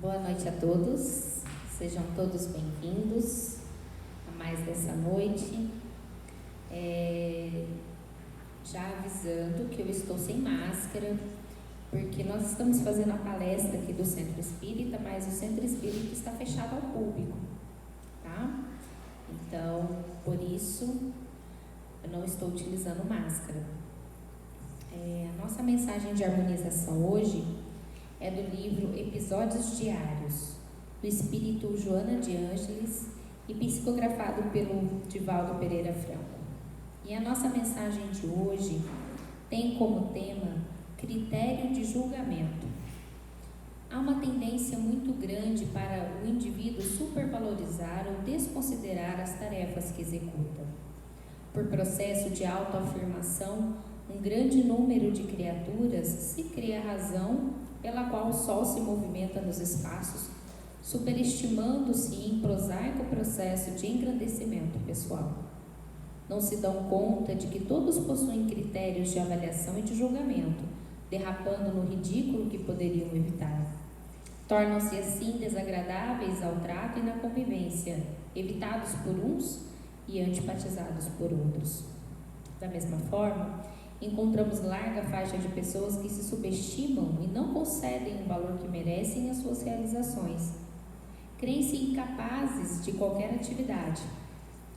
Boa noite a todos, sejam todos bem-vindos a mais dessa noite. Já avisando que eu estou sem máscara, porque nós estamos fazendo a palestra aqui do Centro Espírita, mas o Centro Espírita está fechado ao público, tá? Então, por isso, eu não estou utilizando máscara. A nossa mensagem de harmonização hoje é do livro Episódios Diários, do espírito Joana de Ângeles e psicografado pelo Divaldo Pereira Franco. E a nossa mensagem de hoje tem como tema critério de julgamento. Há uma tendência muito grande para o indivíduo supervalorizar ou desconsiderar as tarefas que executa. Por processo de autoafirmação, um grande número de criaturas se cria a razão pela qual o Sol se movimenta nos espaços, superestimando-se em prosaico processo de engrandecimento pessoal. Não se dão conta de que todos possuem critérios de avaliação e de julgamento, derrapando no ridículo que poderiam evitar. Tornam-se assim desagradáveis ao trato e na convivência, evitados por uns e antipatizados por outros. Da mesma forma, encontramos larga faixa de pessoas que se subestimam e não concedem o valor que merecem às suas realizações. Creem-se incapazes de qualquer atividade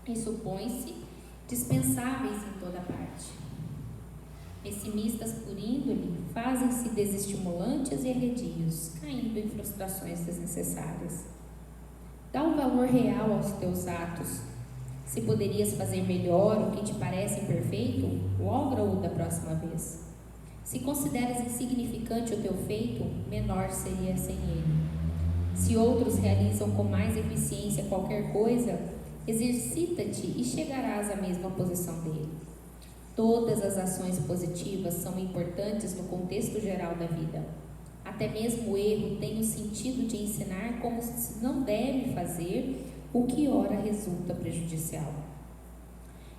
e supõem-se dispensáveis em toda parte. Pessimistas por índole, fazem-se desestimulantes e arredios, caindo em frustrações desnecessárias. Dá um valor real aos teus atos. Se poderias fazer melhor o que te parece imperfeito, logra-o da próxima vez. Se consideras insignificante o teu feito, menor seria sem ele. Se outros realizam com mais eficiência qualquer coisa, exercita-te e chegarás à mesma posição dele. Todas as ações positivas são importantes no contexto geral da vida. Até mesmo o erro tem o sentido de ensinar como se não deve fazer o que ora resulta prejudicial.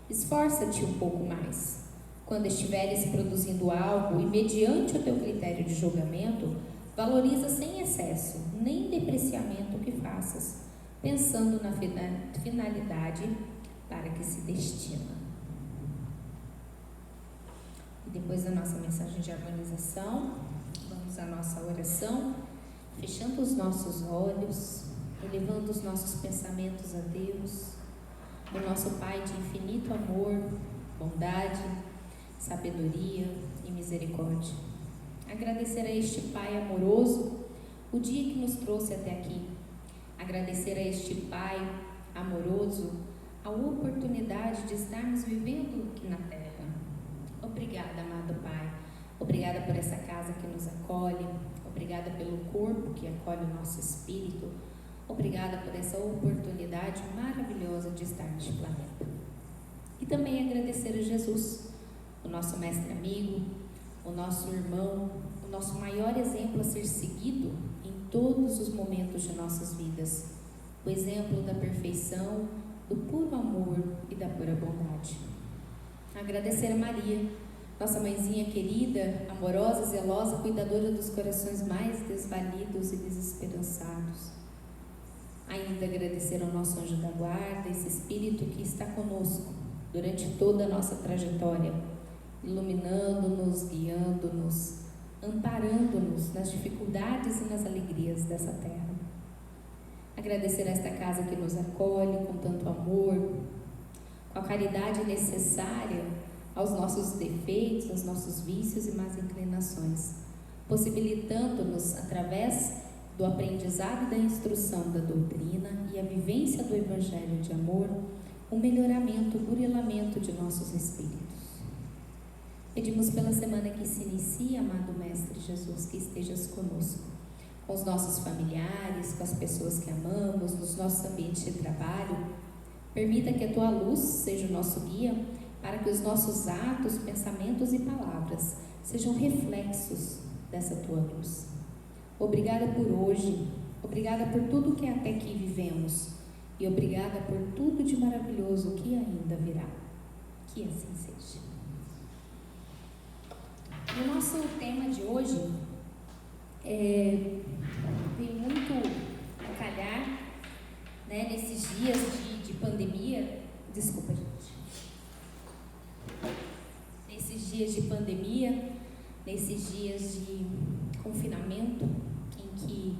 Esforça-te um pouco mais. Quando estiveres produzindo algo e mediante o teu critério de julgamento, valoriza sem excesso, nem depreciamento o que faças, pensando na finalidade para que se destina. E depois da nossa mensagem de harmonização, vamos à nossa oração, fechando os nossos olhos, elevando os nossos pensamentos a Deus, o nosso Pai de infinito amor, bondade, sabedoria e misericórdia. Agradecer a este Pai amoroso o dia que nos trouxe até aqui. Agradecer a este Pai amoroso a oportunidade de estarmos vivendo aqui na Terra. Obrigada, amado Pai. Obrigada por essa casa que nos acolhe. Obrigada pelo corpo que acolhe o nosso espírito. Obrigada por essa oportunidade maravilhosa de estar neste planeta. E também agradecer a Jesus, o nosso mestre amigo, o nosso irmão, o nosso maior exemplo a ser seguido em todos os momentos de nossas vidas. O exemplo da perfeição, do puro amor e da pura bondade. Agradecer a Maria, nossa mãezinha querida, amorosa, zelosa, cuidadora dos corações mais desvalidos e desesperançados. Ainda agradecer ao nosso anjo da guarda, esse espírito que está conosco durante toda a nossa trajetória, iluminando-nos, guiando-nos, amparando-nos nas dificuldades e nas alegrias dessa terra. Agradecer a esta casa que nos acolhe com tanto amor, com a caridade necessária aos nossos defeitos, aos nossos vícios e más inclinações, possibilitando-nos, através do aprendizado e da instrução da doutrina e a vivência do Evangelho de amor, o melhoramento, o burilamento de nossos espíritos. Pedimos pela semana que se inicia, amado Mestre Jesus, que estejas conosco, com os nossos familiares, com as pessoas que amamos, nos nossos ambientes de trabalho. Permita que a Tua luz seja o nosso guia, para que os nossos atos, pensamentos e palavras sejam reflexos dessa Tua luz. Obrigada por hoje, obrigada por tudo que até aqui vivemos e obrigada por tudo de maravilhoso que ainda virá. Que assim seja. O nosso tema de hoje tem muito Desculpa, gente. Nesses dias de pandemia, nesses dias de confinamento, em que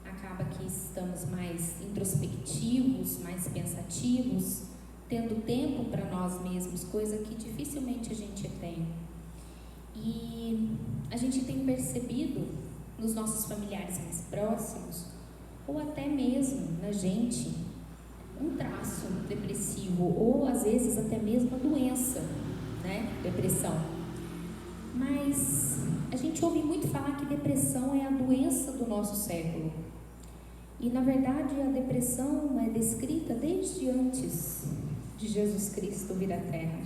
acaba que estamos mais introspectivos, mais pensativos, tendo tempo para nós mesmos, coisa que dificilmente a gente tem. E a gente tem percebido nos nossos familiares mais próximos, ou até mesmo na gente, um traço depressivo, ou às vezes até mesmo a doença, né? Depressão. Mas a gente ouve muito falar que depressão é a doença do nosso século. E na verdade a depressão é descrita desde antes de Jesus Cristo vir à Terra.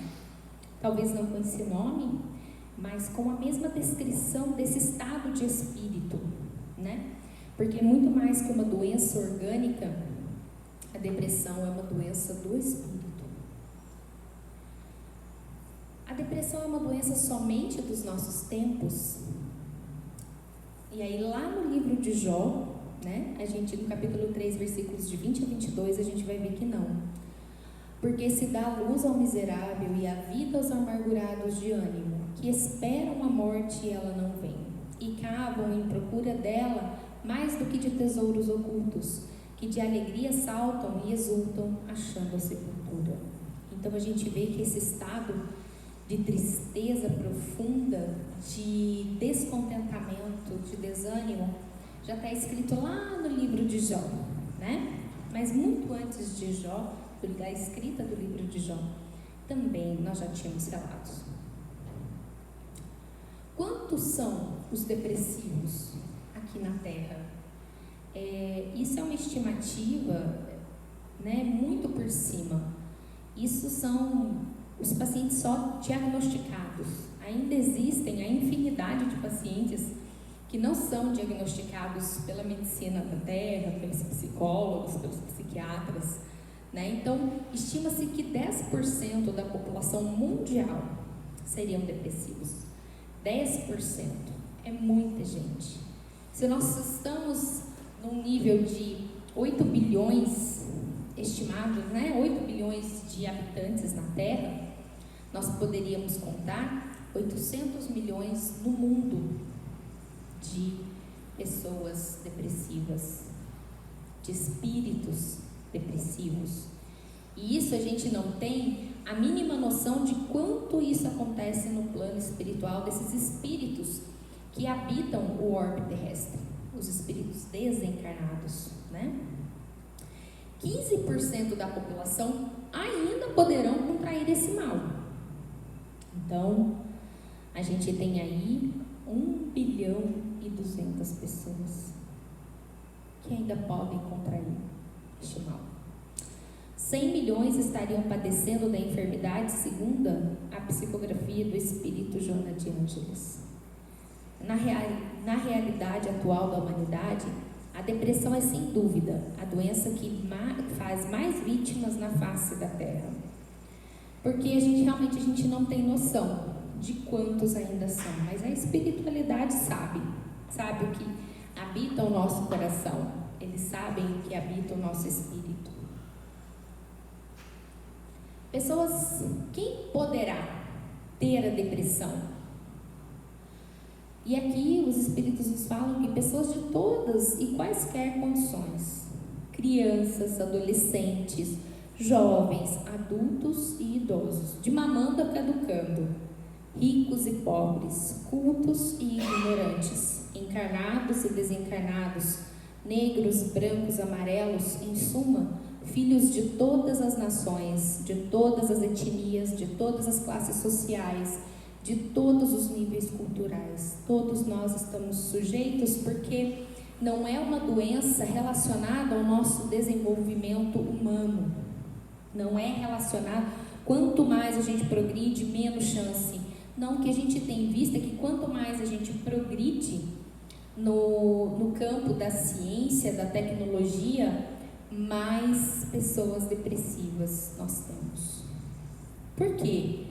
Talvez não com esse nome, mas com a mesma descrição desse estado de espírito, né? Porque é muito mais que uma doença orgânica, a depressão é uma doença do espírito. A depressão é uma doença somente dos nossos tempos? E aí lá no livro de Jó, né, a gente no capítulo 3, versículos de 20 a 22, a gente vai ver que não. Porque se dá luz ao miserável e a vida aos amargurados de ânimo, que esperam a morte e ela não vem, e cavam em procura dela mais do que de tesouros ocultos, que de alegria saltam e exultam, achando a sepultura. Então a gente vê que esse estado de tristeza profunda, de descontentamento, de desânimo, já está escrito lá no livro de Jó, né? Mas muito antes de Jó, da escrita do livro de Jó, também nós já tínhamos relatos. Quantos são os depressivos aqui na Terra? Isso é uma estimativa, né, muito por cima. Isso são os pacientes só diagnosticados. Ainda existem a infinidade de pacientes que não são diagnosticados pela medicina da Terra, pelos psicólogos, pelos psiquiatras, né? Então, estima-se que 10% da população mundial seriam depressivos. 10% é muita gente. Se nós estamos num nível de 8 bilhões estimados, né? 8 bilhões de habitantes na Terra, nós poderíamos contar 800 milhões no mundo de pessoas depressivas, de espíritos depressivos. E isso a gente não tem a mínima noção de quanto isso acontece no plano espiritual desses espíritos que habitam o orbe terrestre, os espíritos desencarnados, né? 15% da população ainda poderão contrair esse mal. Então, a gente tem aí 1 bilhão e 200 pessoas que ainda podem contrair este mal. 100 milhões estariam padecendo da enfermidade, segundo a psicografia do espírito Joana de Ângeles. Na realidade atual da humanidade, a depressão é sem dúvida a doença que faz mais vítimas na face da Terra. Porque a gente não tem noção de quantos ainda são, mas a espiritualidade sabe o que habita o nosso coração, eles sabem o que habita o nosso espírito. Quem poderá ter a depressão? E aqui os espíritos nos falam que pessoas de todas e quaisquer condições, crianças, adolescentes, jovens, adultos e idosos, de mamando a caducando, ricos e pobres, cultos e ignorantes, encarnados e desencarnados, negros, brancos, amarelos, em suma, filhos de todas as nações, de todas as etnias, de todas as classes sociais, de todos os níveis culturais. Todos nós estamos sujeitos porque não é uma doença relacionada ao nosso desenvolvimento humano. Não é relacionado, quanto mais a gente progride, menos chance. Não, o que a gente tem visto é que quanto mais a gente progride no campo da ciência, da tecnologia, mais pessoas depressivas nós temos. Por quê?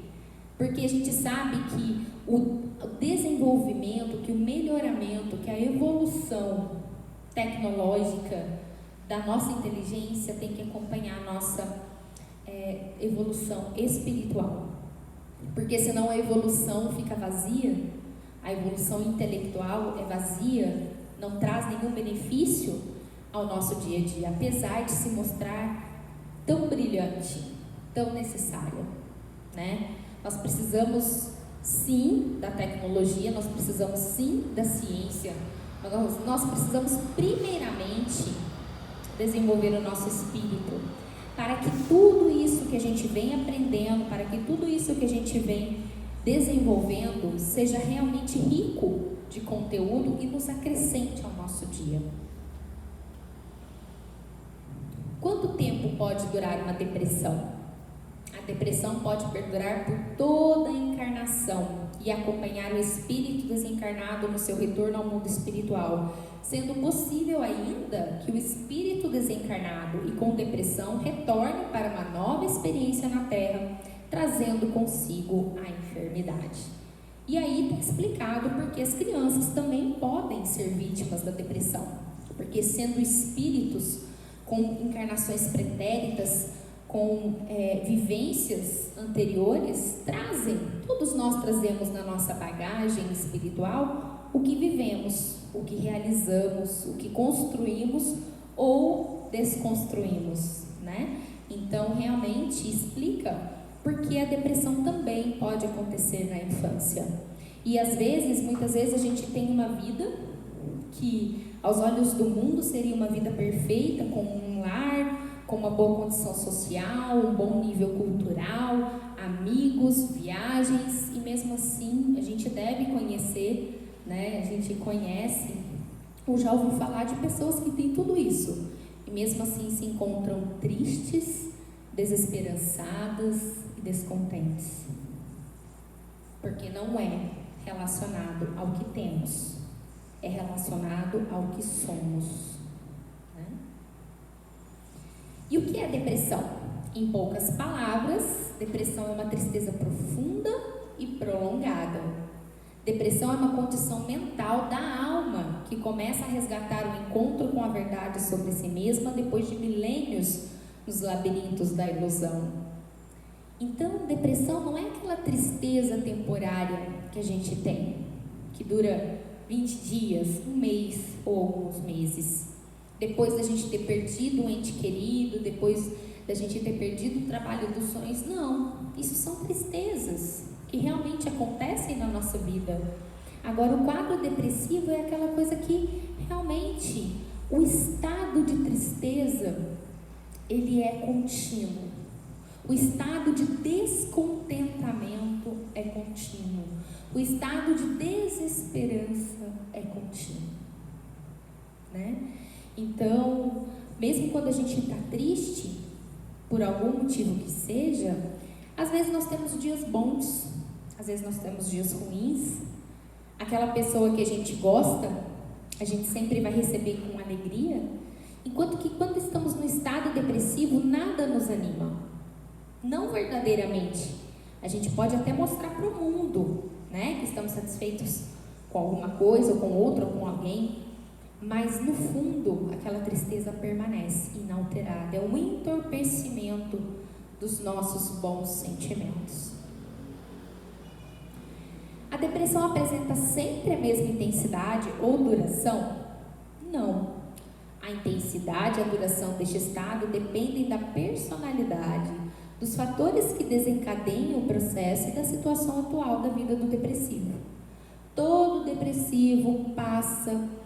Porque a gente sabe que o desenvolvimento, que o melhoramento, que a evolução tecnológica da nossa inteligência tem que acompanhar a nossa evolução espiritual. Porque senão a evolução fica vazia, a evolução intelectual é vazia, não traz nenhum benefício ao nosso dia a dia, apesar de se mostrar tão brilhante, tão necessária, né? Nós precisamos sim da tecnologia, nós precisamos sim da ciência, mas nós precisamos primeiramente desenvolver o nosso espírito, para que tudo isso que a gente vem aprendendo, para que tudo isso que a gente vem desenvolvendo seja realmente rico de conteúdo e nos acrescente ao nosso dia. Quanto tempo pode durar uma depressão? A depressão pode perdurar por toda a encarnação e acompanhar o espírito desencarnado no seu retorno ao mundo espiritual, sendo possível ainda que o espírito desencarnado e com depressão retorne para uma nova experiência na Terra, trazendo consigo a enfermidade. E aí está explicado porque as crianças também podem ser vítimas da depressão, porque sendo espíritos com encarnações pretéritas, com vivências anteriores, todos nós trazemos na nossa bagagem espiritual o que vivemos, o que realizamos, o que construímos ou desconstruímos, né? Então, realmente explica porque a depressão também pode acontecer na infância. E muitas vezes a gente tem uma vida que aos olhos do mundo seria uma vida perfeita, com um lar, com uma boa condição social, um bom nível cultural, amigos, viagens, e mesmo assim a gente deve conhecer, né? A gente conhece ou já ouviu falar de pessoas que têm tudo isso e mesmo assim se encontram tristes, desesperançadas e descontentes, porque não é relacionado ao que temos, é relacionado ao que somos. E o que é depressão? Em poucas palavras, depressão é uma tristeza profunda e prolongada. Depressão é uma condição mental da alma que começa a resgatar o encontro com a verdade sobre si mesma depois de milênios nos labirintos da ilusão. Então, depressão não é aquela tristeza temporária que a gente tem, que dura 20 dias, um mês ou alguns meses. Depois da gente ter perdido um ente querido, depois da gente ter perdido o trabalho dos sonhos. Não, isso são tristezas que realmente acontecem na nossa vida. Agora, o quadro depressivo é aquela coisa que realmente o estado de tristeza, ele é contínuo. O estado de descontentamento é contínuo. O estado de desesperança é contínuo, né? Então, mesmo quando a gente está triste, por algum motivo que seja, às vezes nós temos dias bons, às vezes nós temos dias ruins. Aquela pessoa que a gente gosta, a gente sempre vai receber com alegria, enquanto que quando estamos no estado depressivo, nada nos anima. Não verdadeiramente. A gente pode até mostrar para o mundo, né, que estamos satisfeitos com alguma coisa, ou com outra, ou com alguém, mas no fundo aquela tristeza permanece inalterada, é um entorpecimento dos nossos bons sentimentos. A depressão apresenta sempre a mesma intensidade ou duração? Não. A intensidade e a duração deste estado dependem da personalidade, dos fatores que desencadeiam o processo e da situação atual da vida do depressivo. Todo depressivo passa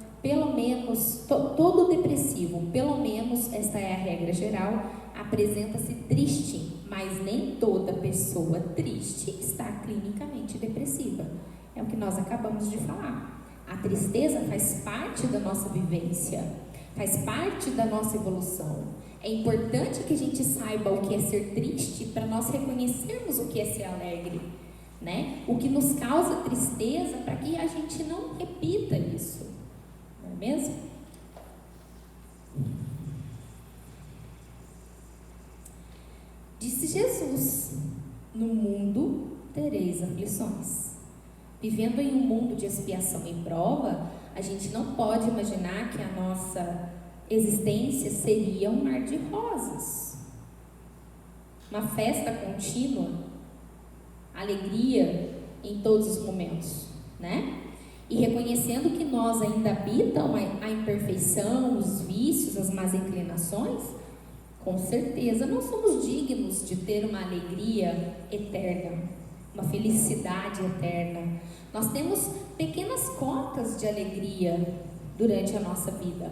todo depressivo, pelo menos esta é a regra geral, apresenta-se triste, mas nem toda pessoa triste está clinicamente depressiva. É o que nós acabamos de falar. A tristeza faz parte da nossa vivência, faz parte da nossa evolução. É importante que a gente saiba o que é ser triste para nós reconhecermos o que é ser alegre, né? O que nos causa tristeza, para que a gente não repita isso. Não é mesmo? Disse Jesus: no mundo tereis aflições. Vivendo em um mundo de expiação e prova, a gente não pode imaginar que a nossa existência seria um mar de rosas. uma festa contínua, alegria em todos os momentos, né? E reconhecendo que nós ainda habitam a imperfeição, os vícios, as más inclinações, com certeza não somos dignos de ter uma alegria eterna, uma felicidade eterna. Nós temos pequenas cotas de alegria durante a nossa vida,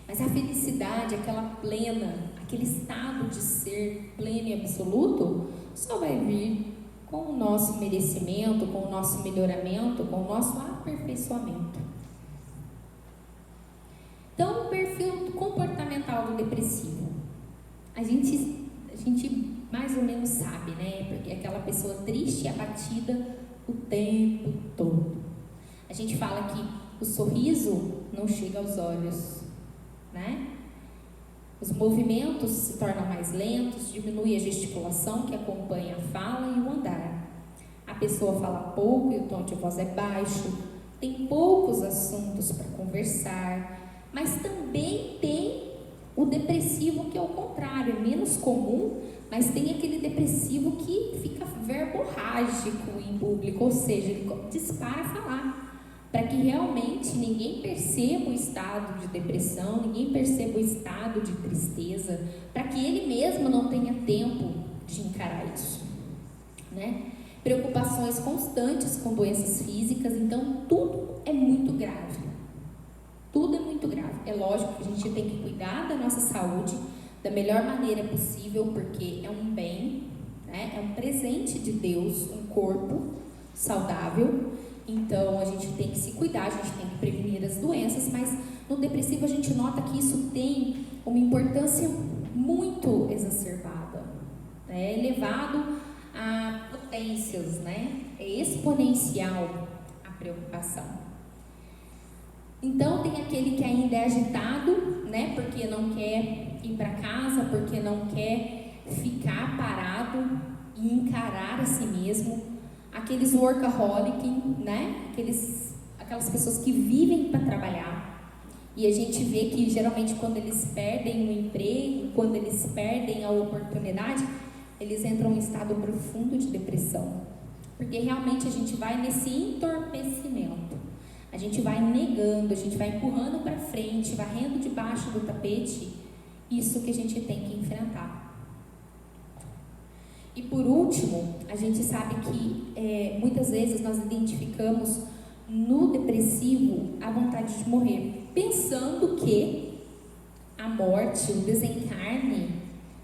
mas a felicidade, aquela plena, aquele estado de ser pleno e absoluto, só vai vir com o nosso merecimento, com o nosso melhoramento, com o nosso aperfeiçoamento. Então, o perfil comportamental do depressivo, a gente mais ou menos sabe, né? Porque é aquela pessoa triste e abatida o tempo todo. A gente fala que o sorriso não chega aos olhos, né? Os movimentos se tornam mais lentos, diminui a gesticulação que acompanha a fala e o andar. A pessoa fala pouco e o tom de voz é baixo, tem poucos assuntos para conversar, mas também tem o depressivo que é o contrário, é menos comum, mas tem aquele depressivo que fica verborrágico em público, ou seja, ele dispara a falar, para que realmente ninguém perceba o estado de depressão, ninguém perceba o estado de tristeza, para que ele mesmo não tenha tempo de encarar isso, né? Preocupações constantes com doenças físicas, então tudo é muito grave. Tudo é muito grave. É lógico que a gente tem que cuidar da nossa saúde da melhor maneira possível, porque é um bem, né? É um presente de Deus, um corpo saudável. Então, a gente tem que se cuidar, a gente tem que prevenir as doenças, mas no depressivo a gente nota que isso tem uma importância muito exacerbada, né? É elevado a potências, né? É exponencial a preocupação. Então, tem aquele que ainda é agitado, né? Porque não quer ir para casa, porque não quer ficar parado e encarar a si mesmo. Aqueles workaholic, né? Aquelas pessoas que vivem para trabalhar. E a gente vê que geralmente quando eles perdem o emprego, quando eles perdem a oportunidade, eles entram em estado profundo de depressão. Porque realmente a gente vai nesse entorpecimento. A gente vai negando, a gente vai empurrando para frente, varrendo debaixo do tapete isso que a gente tem que enfrentar. E por último, a gente sabe que muitas vezes nós identificamos no depressivo a vontade de morrer, pensando que a morte, o desencarne,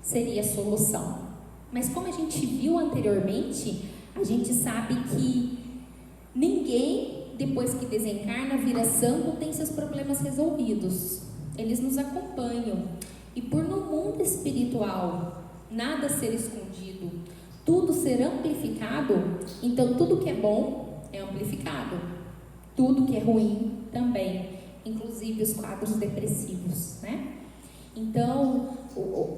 seria a solução. Mas como a gente viu anteriormente, a gente sabe que ninguém, depois que desencarna, vira santo, tem seus problemas resolvidos. Eles nos acompanham. E por no mundo espiritual nada ser escondido, tudo ser amplificado, então tudo que é bom é amplificado, tudo que é ruim também, inclusive os quadros depressivos, né? Então,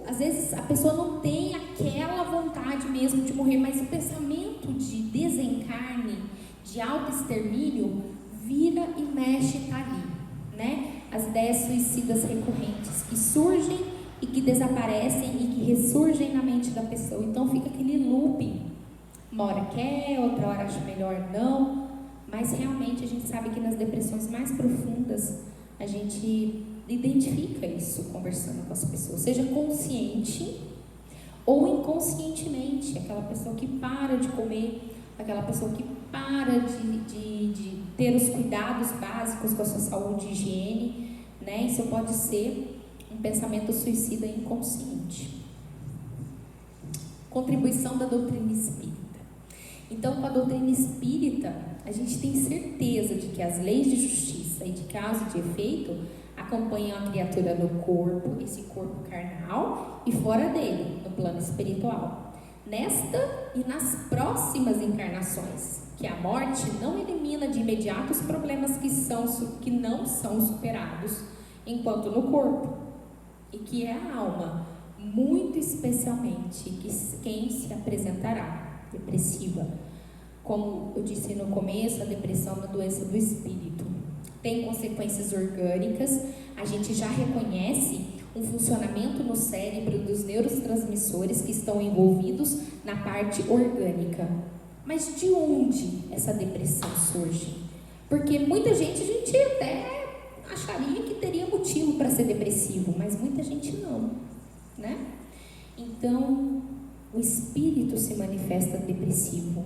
às vezes a pessoa não tem aquela vontade mesmo de morrer, mas o pensamento de desencarne, de autoextermínio, vira e mexe, tá ali, né? As ideias suicidas recorrentes que surgem e que desaparecem e que ressurgem na mente da pessoa. Então fica aquele looping. Uma hora quer, outra hora acha melhor não. Mas realmente a gente sabe que nas depressões mais profundas a gente identifica isso conversando com as pessoas. Seja consciente ou inconscientemente. Aquela pessoa que para de comer, aquela pessoa que para de ter os cuidados básicos com a sua saúde e higiene, né? Isso pode ser um pensamento suicida inconsciente. Contribuição da doutrina espírita. Então, com a doutrina espírita, a gente tem certeza de que as leis de justiça e de causa e de efeito acompanham a criatura no corpo, esse corpo carnal, e fora dele, no plano espiritual. Nesta e nas próximas encarnações, que a morte não elimina de imediato os problemas que não são superados enquanto no corpo. E que é a alma, muito especialmente, quem se apresentará depressiva. Como eu disse no começo, a depressão é uma doença do espírito. Tem consequências orgânicas, a gente já reconhece um funcionamento no cérebro dos neurotransmissores que estão envolvidos na parte orgânica. Mas de onde essa depressão surge? Porque muita gente, a gente até acharia que teria motivo para ser depressivo, mas muita gente não, né? Então, o espírito se manifesta depressivo.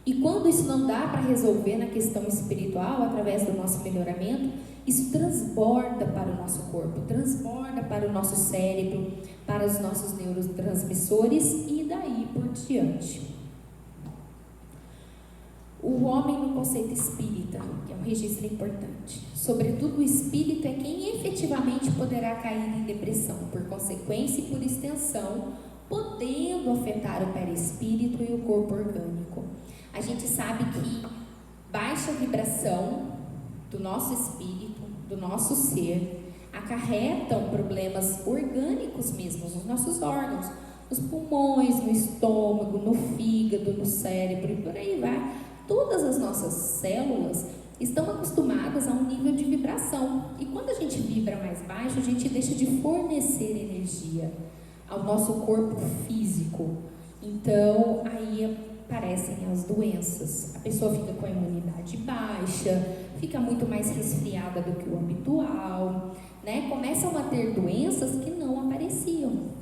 E quando isso não dá para resolver na questão espiritual, através do nosso melhoramento, isso transborda para o nosso corpo, transborda para o nosso cérebro, para os nossos neurotransmissores e daí por diante. O homem no conceito espírita, que é um registro importante. Sobretudo o espírito é quem efetivamente poderá cair em depressão, por consequência e por extensão, podendo afetar o perispírito e o corpo orgânico. A gente sabe que baixa vibração do nosso espírito, do nosso ser, acarretam problemas orgânicos mesmo, nos nossos órgãos, nos pulmões, no estômago, no fígado, no cérebro e por aí vai. Todas as nossas células estão acostumadas a um nível de vibração. E quando a gente vibra mais baixo, a gente deixa de fornecer energia ao nosso corpo físico. Então, aí aparecem as doenças. A pessoa fica com a imunidade baixa, fica muito mais resfriada do que o habitual, né? Começam a ter doenças que não apareciam.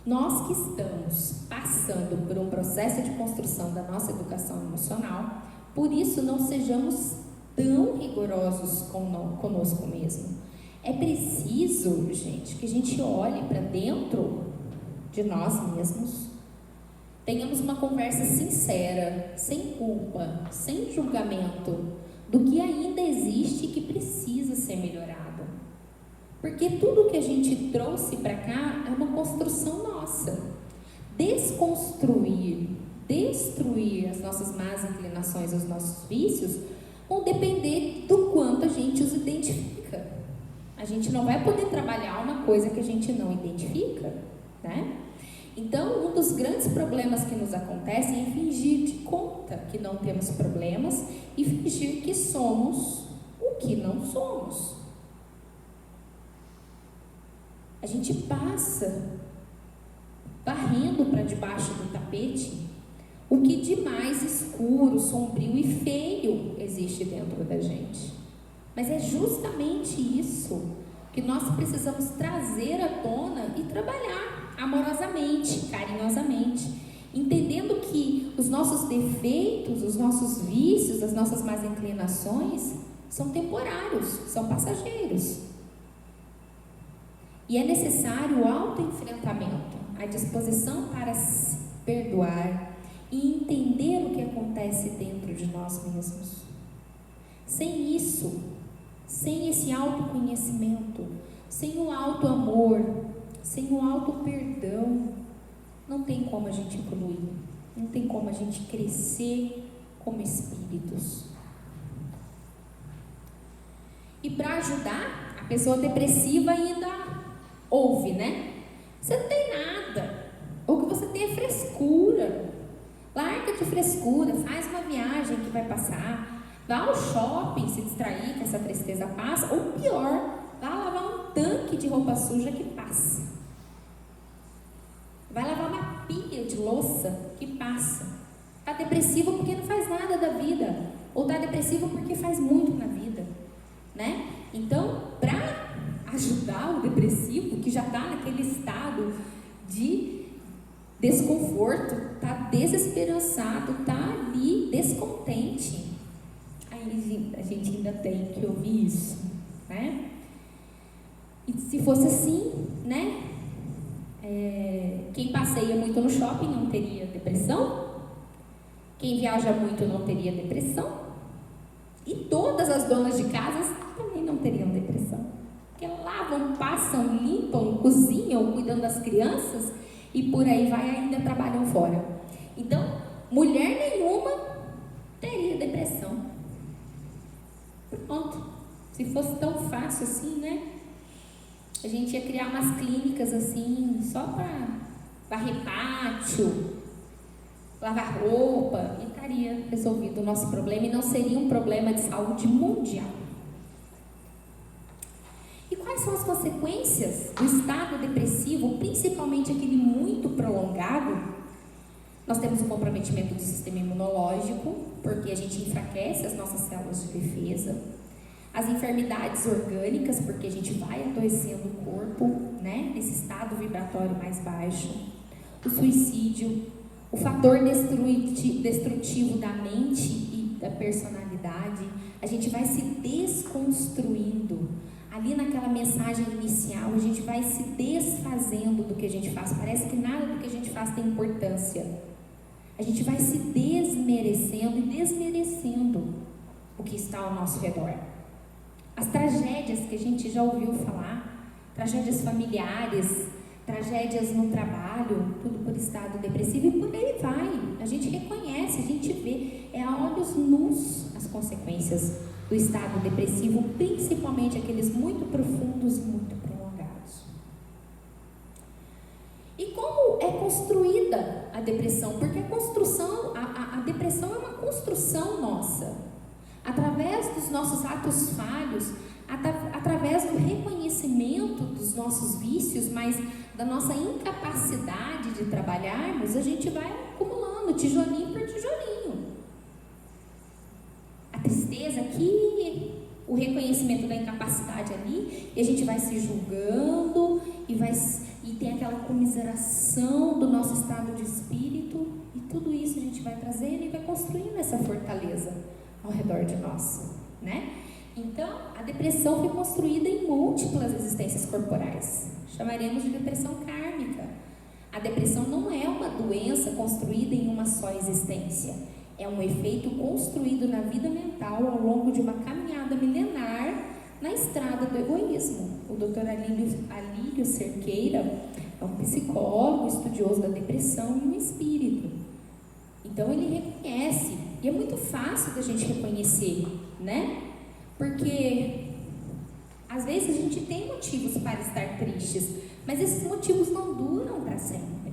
Nós que estamos passando por um processo de construção da nossa educação emocional, por isso não sejamos tão rigorosos conosco mesmo. É preciso, gente, que a gente olhe para dentro de nós mesmos, tenhamos uma conversa sincera, sem culpa, sem julgamento, do que ainda existe e que precisa ser melhorado. Porque tudo que a gente trouxe para cá é uma construção nossa. Desconstruir, destruir as nossas más inclinações, os nossos vícios, vão depender do quanto a gente os identifica. A gente não vai poder trabalhar uma coisa que a gente não identifica, né? Então, um dos grandes problemas que nos acontecem é fingir de conta que não temos problemas e fingir que somos o que não somos. A gente passa varrendo para debaixo do tapete o que de mais escuro, sombrio e feio existe dentro da gente. Mas é justamente isso que nós precisamos trazer à tona e trabalhar amorosamente, carinhosamente, entendendo que os nossos defeitos, os nossos vícios, as nossas más inclinações são temporários, são passageiros. E é necessário o autoenfrentamento, a disposição para se perdoar e entender o que acontece dentro de nós mesmos. Sem isso, sem esse autoconhecimento, sem o autoamor, sem o autoperdão, não tem como a gente evoluir, não tem como a gente crescer como espíritos. E para ajudar, a pessoa depressiva ainda ouve, né? Você não tem nada, ou que você tem é frescura. Larga de frescura, faz uma viagem que vai passar, vá ao shopping se distrair que essa tristeza passa, ou pior, vá lavar um tanque de roupa suja que passa. Vai lavar uma pia de louça que passa. Está depressivo porque não faz nada da vida, ou está depressivo porque faz muito na vida, né? Então, para ajudar o depressivo, que já está naquele estado de desconforto, está desesperançado, está ali descontente, aí a gente ainda tem que ouvir isso, né? E se fosse assim, né? Quem passeia muito no shopping não teria depressão, quem viaja muito não teria depressão, e todas as donas de casas também não teriam depressão, porque lavam, passam, limpam, cozinham, cuidam das crianças e por aí vai, ainda trabalham fora. Então, mulher nenhuma teria depressão. Pronto. Se fosse tão fácil assim, né? A gente ia criar umas clínicas assim, só para varrer pátio, lavar roupa, e estaria resolvido o nosso problema, e não seria um problema de saúde mundial. consequências do estado depressivo, principalmente aquele muito prolongado, nós temos o comprometimento do sistema imunológico, porque a gente enfraquece as nossas células de defesa, as enfermidades orgânicas, porque a gente vai adoecendo o corpo, né, nesse estado vibratório mais baixo, o suicídio, o fator destrutivo da mente e da personalidade. A gente vai se desconstruindo. Ali naquela mensagem inicial, a gente vai se desfazendo do que a gente faz. Parece que nada do que a gente faz tem importância. A gente vai se desmerecendo e desmerecendo o que está ao nosso redor. As tragédias que a gente já ouviu falar, tragédias familiares, tragédias no trabalho, tudo por estado depressivo, e por aí vai. A gente reconhece, a gente vê, é a olhos nus as consequências do estado depressivo, principalmente aqueles muito profundos e muito prolongados. E como é construída a depressão? Porque a depressão é uma construção nossa, através dos nossos atos falhos, através do reconhecimento dos nossos vícios, mas da nossa incapacidade de trabalharmos, a gente vai acumulando tijolinho por tijolinho. A tristeza aqui, o reconhecimento da incapacidade ali, e a gente vai se julgando e tem aquela comiseração do nosso estado de espírito, e tudo isso a gente vai trazendo e vai construindo essa fortaleza ao redor de nós, né? Então, a depressão foi construída em múltiplas existências corporais. Chamaremos de depressão kármica. A depressão não é uma doença construída em uma só existência. É um efeito construído na vida mental ao longo de uma caminhada milenar na estrada do egoísmo. O Dr. Alírio Cerqueira é um psicólogo, estudioso da depressão e um espírito. Então, ele reconhece, e é muito fácil da gente reconhecer, né? Porque às vezes a gente tem motivos para estar tristes, mas esses motivos não duram para sempre.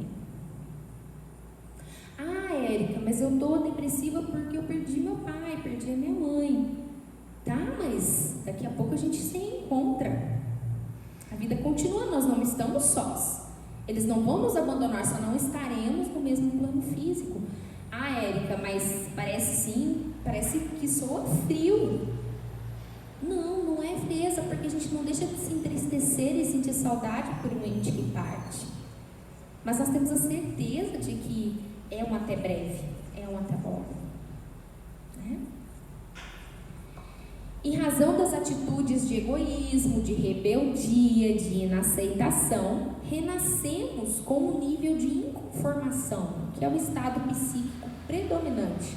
Ah, Érica, mas eu estou depressiva porque eu perdi meu pai, perdi a minha mãe. Tá, mas daqui a pouco a gente se encontra. A vida continua, nós não estamos sós. Eles não vão nos abandonar, só não estaremos no mesmo plano físico. Ah, Érica, mas parece que soa frio. Não é frieza, porque a gente não deixa de se entristecer e sentir saudade por um ente que parte. Mas nós temos a certeza de que é um até breve, é um até logo. Né? Em razão das atitudes de egoísmo, de rebeldia, de inaceitação, renascemos com um nível de inconformação, que é o estado psíquico predominante,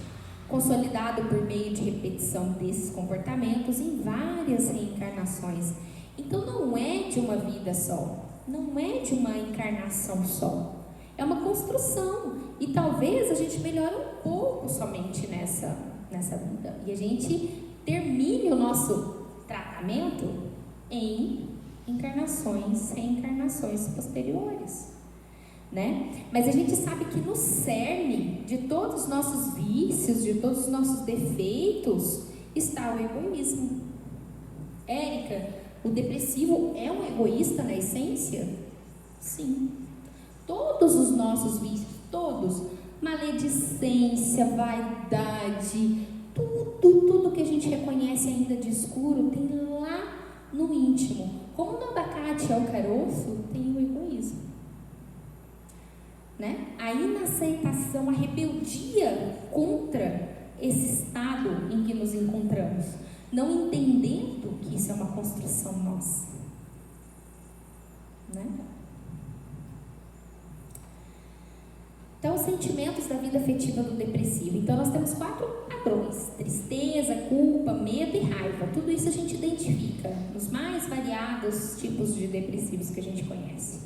consolidado por meio de repetição desses comportamentos em várias reencarnações. Então não é de uma vida só, não é de uma encarnação só, é uma construção, e talvez a gente melhore um pouco somente nessa vida, e a gente termine o nosso tratamento em encarnações, reencarnações posteriores. Né? Mas a gente sabe que no cerne de todos os nossos vícios, de todos os nossos defeitos, está o egoísmo. Érica, o depressivo é um egoísta na essência? Sim. Todos os nossos vícios, todos, maledicência, vaidade, tudo que a gente reconhece ainda de escuro, tem lá no íntimo. Como no abacate é o caroço, tem o egoísmo. Né? A inaceitação, a rebeldia contra esse estado em que nos encontramos, não entendendo que isso é uma construção nossa. Né? Então, os sentimentos da vida afetiva do depressivo. Então, nós temos 4 padrões: tristeza, culpa, medo e raiva. Tudo isso a gente identifica nos mais variados tipos de depressivos que a gente conhece.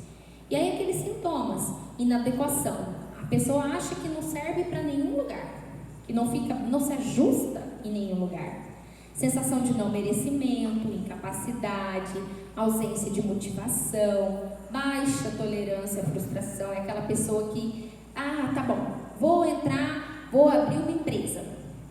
E aí aqueles sintomas: inadequação. A pessoa acha que não serve para nenhum lugar, que não se ajusta em nenhum lugar. Sensação de não merecimento, incapacidade, ausência de motivação, baixa tolerância à frustração. É aquela pessoa que, tá bom, vou abrir uma empresa,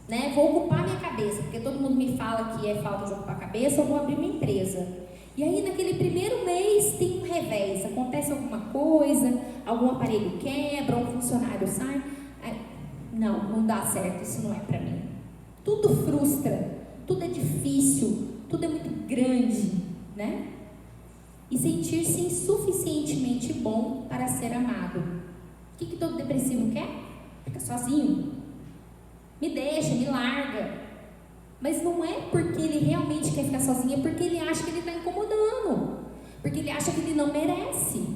né? Vou ocupar minha cabeça, porque todo mundo me fala que é falta de ocupar a cabeça, eu vou abrir uma empresa. E aí naquele primeiro mês tem um revés, acontece alguma coisa, algum aparelho quebra, um funcionário sai. Não dá certo, isso não é para mim. Tudo frustra, tudo é difícil, tudo é muito grande, né? E sentir-se insuficientemente bom para ser amado. O que todo depressivo quer? Fica sozinho. Me deixa, me larga. Mas não é porque ele realmente quer ficar sozinho, é porque ele acha que ele está incomodando. Porque ele acha que ele não merece.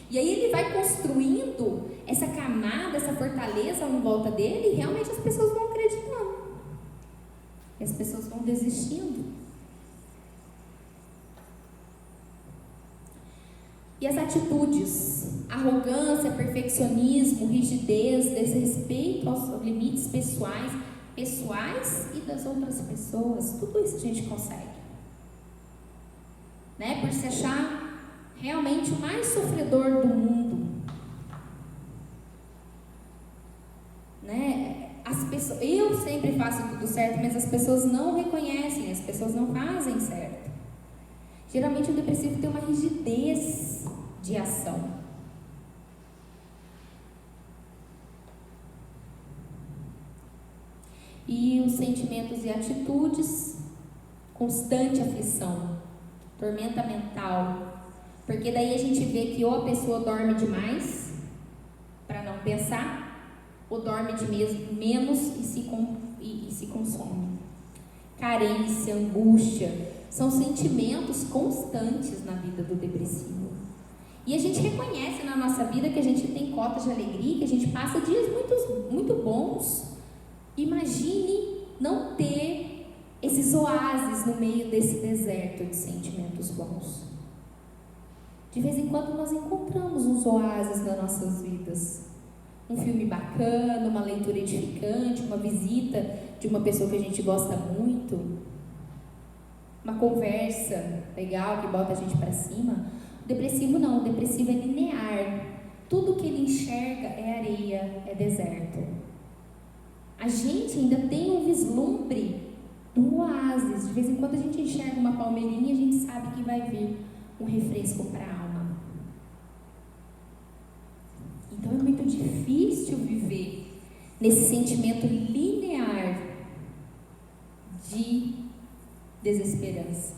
E aí ele vai construindo essa camada, essa fortaleza em volta dele, e realmente as pessoas vão acreditando. E as pessoas vão desistindo. E as atitudes, arrogância, perfeccionismo, rigidez, desrespeito aos limites pessoais e das outras pessoas, tudo isso a gente consegue, né? Por se achar realmente o mais sofredor do mundo, né? As pessoas, eu sempre faço tudo certo, mas as pessoas não reconhecem, as pessoas não fazem certo. Geralmente o depressivo tem uma rigidez de ação. E os sentimentos e atitudes, constante aflição, tormenta mental, porque daí a gente vê que ou a pessoa dorme demais, para não pensar, ou dorme de menos e se consome. Carência, angústia, são sentimentos constantes na vida do depressivo. E a gente reconhece na nossa vida que a gente tem cotas de alegria, que a gente passa dias muito bons. Imagine não ter esses oásis no meio desse deserto de sentimentos bons. De vez em quando nós encontramos uns oásis nas nossas vidas. Um filme bacana, uma leitura edificante, uma visita de uma pessoa que a gente gosta muito, uma conversa legal que bota a gente para cima. O depressivo não, o depressivo é linear. Tudo que ele enxerga é areia, é deserto. A gente ainda tem um vislumbre de um oásis. De vez em quando a gente enxerga uma palmeirinha e a gente sabe que vai vir um refresco para a alma. Então é muito difícil viver nesse sentimento linear de desesperança.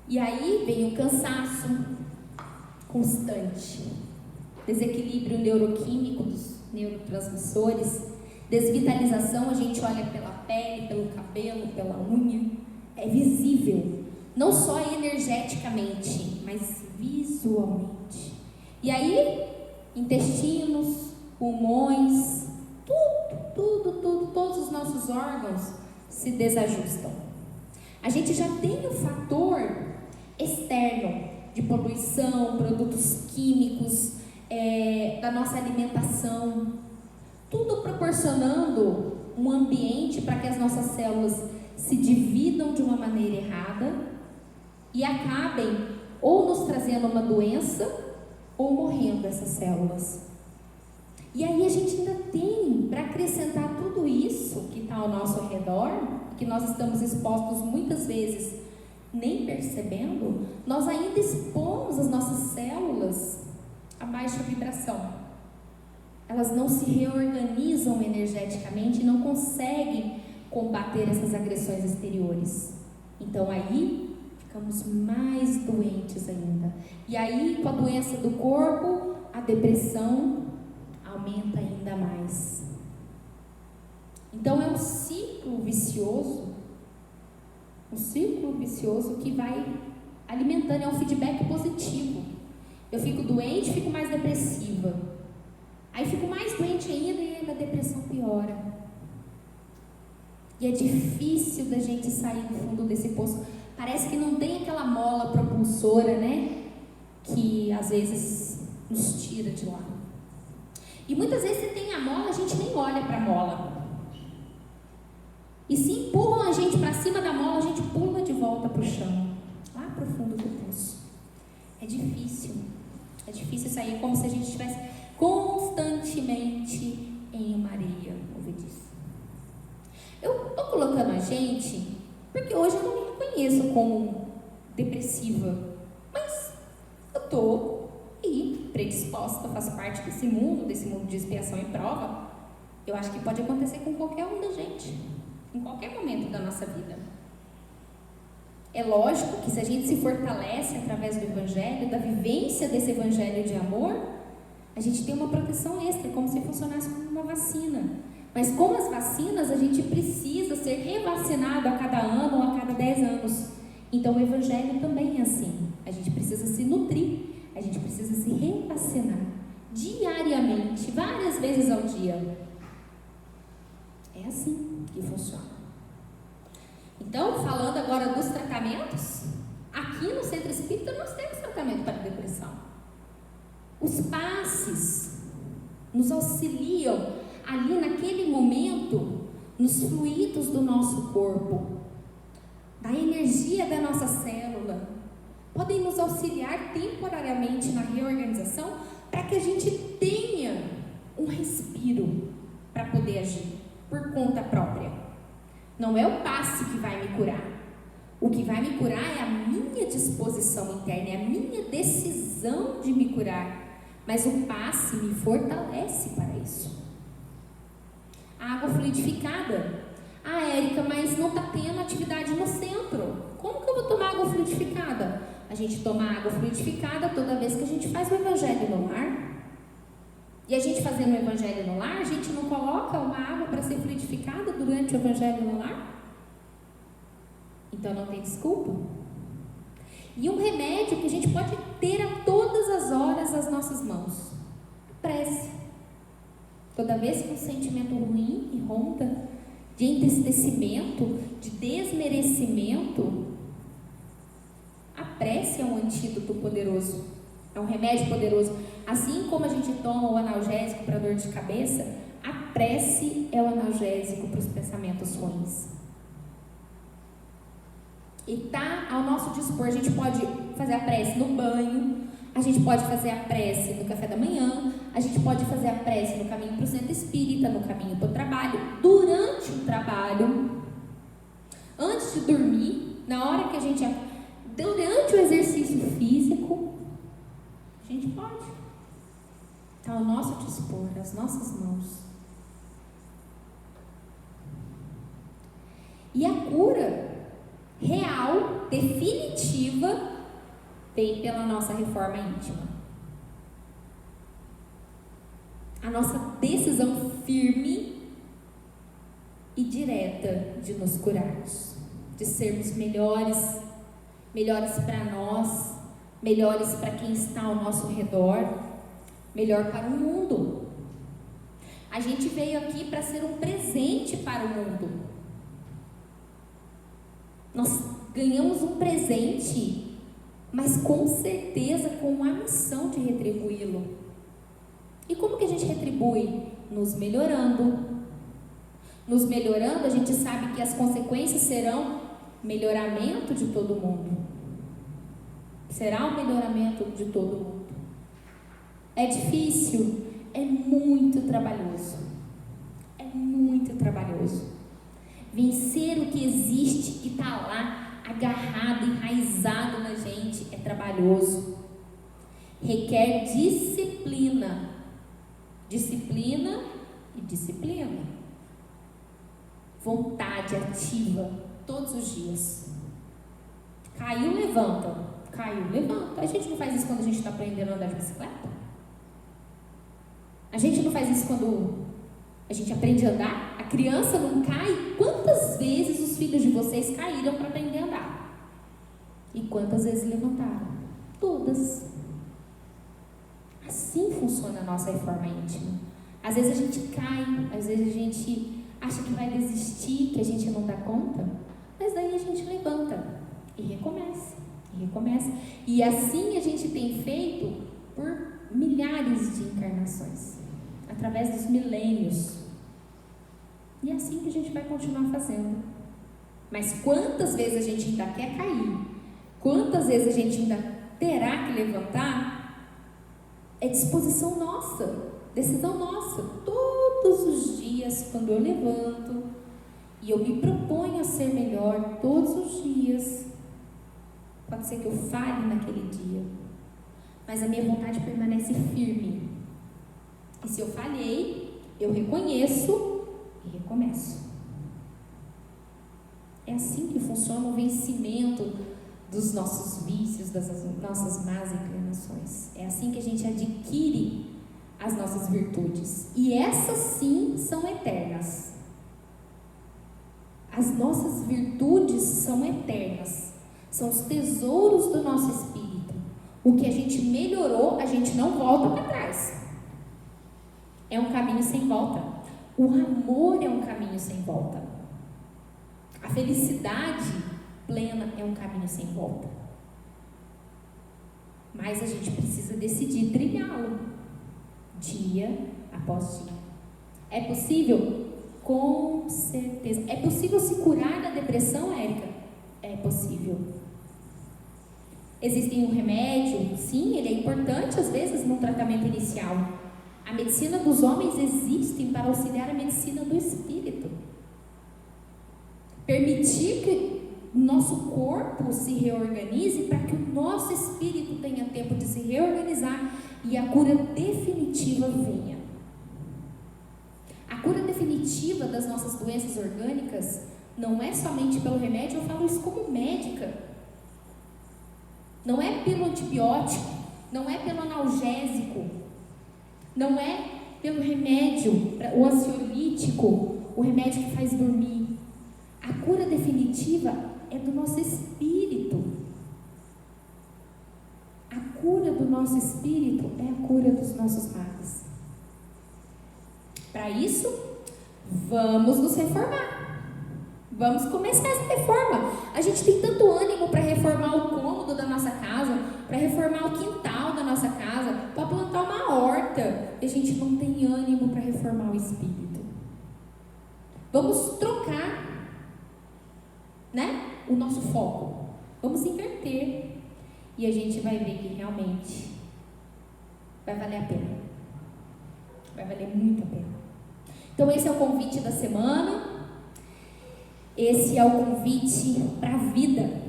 E aí vem o cansaço constante, desequilíbrio neuroquímico dos neurotransmissores, desvitalização, a gente olha pela pele, pelo cabelo, pela unha, é visível, não só energeticamente, mas visualmente. E aí, intestinos, pulmões, todos os nossos órgãos se desajustam. A gente já tem um fator externo de poluição, produtos químicos, da nossa alimentação, tudo proporcionando um ambiente para que as nossas células se dividam de uma maneira errada e acabem ou nos trazendo uma doença ou morrendo essas células. E aí a gente ainda tem, para acrescentar tudo isso que está ao nosso redor, que nós estamos expostos muitas vezes nem percebendo, nós ainda expomos as nossas células a baixa vibração. Elas não se reorganizam energeticamente e não conseguem combater essas agressões exteriores. Então aí ficamos mais doentes ainda. E aí, com a doença do corpo, a depressão aumenta ainda mais. Então é um ciclo vicioso que vai alimentando, é um feedback positivo. Eu fico doente, fico mais depressiva. Aí fico mais doente ainda e a depressão piora. E é difícil da gente sair do fundo desse poço. Parece que não tem aquela mola propulsora, né? Que às vezes nos tira de lá. E muitas vezes você tem a mola, a gente nem olha para a mola. E se empurram a gente para cima da mola, a gente pula de volta para o chão, lá para o fundo do poço. É difícil sair, como se a gente estivesse constantemente em uma areia movediça. Eu estou colocando a gente Porque hoje eu não me reconheço como depressiva, mas eu estou aí, predisposta, faço parte desse mundo de expiação e prova. Eu acho que pode acontecer com qualquer um da gente, em qualquer momento da nossa vida. É lógico que se a gente se fortalece através do Evangelho, da vivência desse Evangelho de amor, a gente tem uma proteção extra, como se funcionasse como uma vacina. Mas como as vacinas, a gente precisa ser revacinado a cada ano ou a cada 10 anos. Então o Evangelho também é assim. A gente precisa se nutrir, a gente precisa se revacinar diariamente, várias vezes ao dia. É assim que funciona. Então, falando agora dos tratamentos, aqui no Centro Espírita nós temos tratamento para depressão. Os passes nos auxiliam ali naquele momento, nos fluidos do nosso corpo, da energia da nossa célula, podem nos auxiliar temporariamente na reorganização para que a gente tenha um respiro para poder agir por conta própria. Não é o passe que vai me curar. O que vai me curar é a minha disposição interna, é a minha decisão de me curar. Mas o passe me fortalece para isso. A água fluidificada. Ah, Érica, mas não está tendo atividade no centro. Como que eu vou tomar água fluidificada? A gente toma água fluidificada toda vez que a gente faz o Evangelho no lar. E a gente fazendo o Evangelho no lar, a gente não coloca uma água para ser fluidificada durante o Evangelho no lar? Então não tem desculpa. E um remédio que a gente pode ter a todas as horas nas nossas mãos: prece. Toda vez que um sentimento ruim irronda, de entristecimento, de desmerecimento, a prece é um antídoto poderoso, é um remédio poderoso. Assim como a gente toma o analgésico para dor de cabeça, a prece é o analgésico para os pensamentos ruins. E está ao nosso dispor. A gente pode fazer a prece no banho, a gente pode fazer a prece no café da manhã, a gente pode fazer a prece no caminho para o centro espírita, no caminho para o trabalho, durante o trabalho, antes de dormir, na hora que a gente... durante o exercício físico, a gente pode. Está ao nosso dispor, às nossas mãos. E a cura real, definitiva, vem pela nossa reforma íntima. A nossa decisão firme e direta de nos curarmos, de sermos melhores, melhores para nós, melhores para quem está ao nosso redor, melhor para o mundo. A gente veio aqui para ser um presente para o mundo. Nós ganhamos um presente, mas com certeza com a missão de retribuí-lo. E como que a gente retribui? Nos melhorando. Nos melhorando, a gente sabe que as consequências serão melhoramento de todo mundo. Será um melhoramento de todo mundo. É difícil? É muito trabalhoso. É muito trabalhoso. Vencer o que existe, que está lá, agarrado, enraizado na gente, é trabalhoso. Requer disciplina. Disciplina e disciplina. Vontade ativa, todos os dias. Caiu, levanta. Caiu, levanta. A gente não faz isso quando a gente está aprendendo a andar de bicicleta? A gente não faz isso quando a gente aprende a andar? A criança não cai? Quantas vezes os filhos de vocês caíram para aprender a andar? E quantas vezes levantaram? Todas. Assim funciona a nossa reforma íntima. Às vezes a gente cai, às vezes a gente acha que vai desistir, que a gente não dá conta, mas daí a gente levanta e recomeça, e recomeça. E assim a gente tem feito por milhares de encarnações, através dos milênios. E é assim que a gente vai continuar fazendo. Mas quantas vezes a gente ainda quer cair, quantas vezes a gente ainda terá que levantar, é disposição nossa, decisão nossa. Todos os dias, quando eu levanto, e eu me proponho a ser melhor todos os dias. Pode ser que eu falhe naquele dia, mas a minha vontade permanece firme. E se eu falhei, eu reconheço e recomeço. É assim que funciona o vencimento dos nossos vícios, das nossas más inclinações. É assim que a gente adquire as nossas virtudes. E essas sim são eternas. As nossas virtudes são eternas. São os tesouros do nosso espírito. O que a gente melhorou, a gente não volta para trás. É um caminho sem volta. O amor é um caminho sem volta. A felicidade plena é um caminho sem volta. Mas a gente precisa decidir trilhá-lo, dia após dia. É possível? Com certeza. É possível se curar da depressão, Érica? É possível. Existe um remédio? Sim, ele é importante às vezes no tratamento inicial. A medicina dos homens existe para auxiliar a medicina do espírito. Permitir que o nosso corpo se reorganize para que o nosso espírito tenha tempo de se reorganizar e a cura definitiva venha. A cura definitiva das nossas doenças orgânicas não é somente pelo remédio, eu falo isso como médica. Não é pelo antibiótico, não é pelo analgésico, não é pelo remédio, o ansiolítico, o remédio que faz dormir. A cura definitiva é do nosso espírito. A cura do nosso espírito é a cura dos nossos males. Para isso, vamos nos reformar. Vamos começar essa reforma. A gente tem tanto ânimo para reformar o cômodo da nossa casa, para reformar o quintal da nossa casa, para plantar uma horta. E a gente não tem ânimo para reformar o espírito. Vamos trocar, o nosso foco. Vamos inverter. E a gente vai ver que realmente vai valer a pena. Vai valer muito a pena. Então esse é o convite da semana. Esse é o convite para a vida.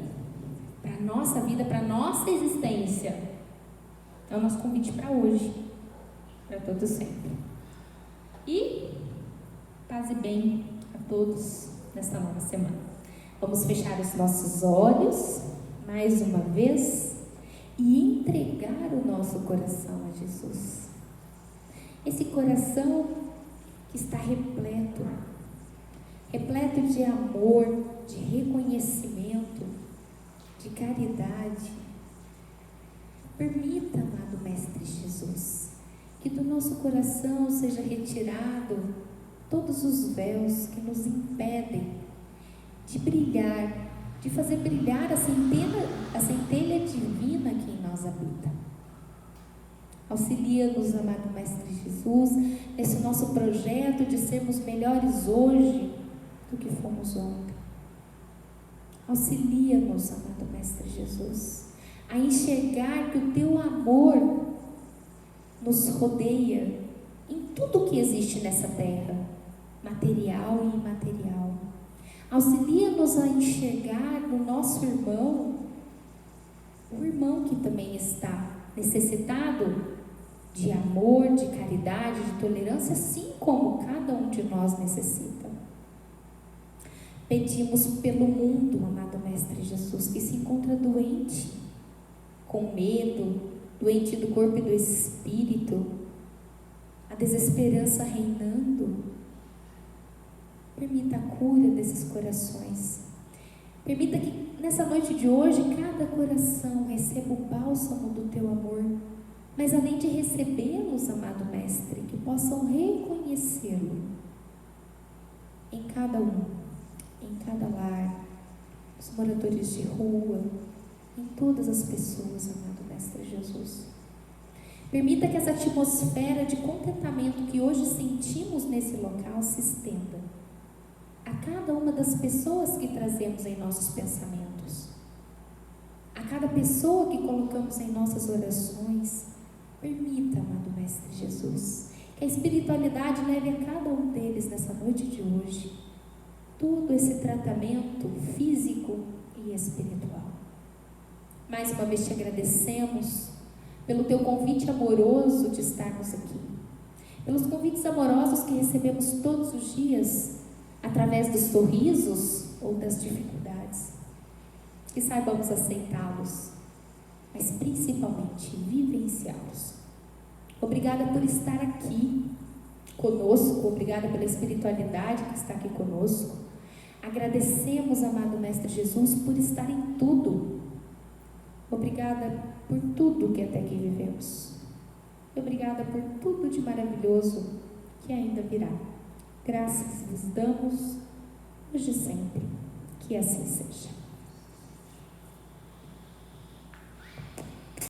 Para a nossa vida, para a nossa existência. É o nosso convite para hoje. Para todos sempre. E paz e bem a todos nesta nova semana. Vamos fechar os nossos olhos, mais uma vez, e entregar o nosso coração a Jesus. Esse coração que está repleto de amor, de reconhecimento, de caridade. Permita, amado Mestre Jesus, que do nosso coração seja retirado todos os véus que nos impedem de brilhar, de fazer brilhar a centelha divina que em nós habita. Auxilia-nos, amado Mestre Jesus, nesse nosso projeto de sermos melhores hoje do que fomos ontem. Auxilia-nos, amado Mestre Jesus, a enxergar que o Teu amor nos rodeia em tudo que existe nessa terra, material e imaterial. Auxilia-nos a enxergar no nosso irmão, o irmão que também está necessitado de amor, de caridade, de tolerância, assim como cada um de nós necessita. Pedimos pelo mundo, amado Mestre Jesus, que se encontra doente, com medo, doente do corpo e do espírito, a desesperança reinando. Permita a cura desses corações. Permita que nessa noite de hoje cada coração receba o bálsamo do Teu amor. Mas além de recebê-los, amado Mestre, que possam reconhecê-lo em cada um, em cada lar, os moradores de rua, em todas as pessoas, amado Mestre Jesus. Permita que essa atmosfera de contentamento que hoje sentimos nesse local se estenda a cada uma das pessoas que trazemos em nossos pensamentos, a cada pessoa que colocamos em nossas orações. Permita, amado Mestre Jesus, que a espiritualidade leve a cada um deles nessa noite de hoje todo esse tratamento físico e espiritual. Mais uma vez te agradecemos pelo teu convite amoroso de estarmos aqui, pelos convites amorosos que recebemos todos os dias, através dos sorrisos ou das dificuldades. Que saibamos aceitá-los, mas principalmente vivenciá-los. Obrigada por estar aqui conosco, obrigada pela espiritualidade que está aqui conosco. Agradecemos, amado Mestre Jesus, por estar em tudo. Obrigada por tudo que até aqui vivemos. Obrigada por tudo de maravilhoso que ainda virá. Graças vos damos, hoje e sempre. Que assim seja.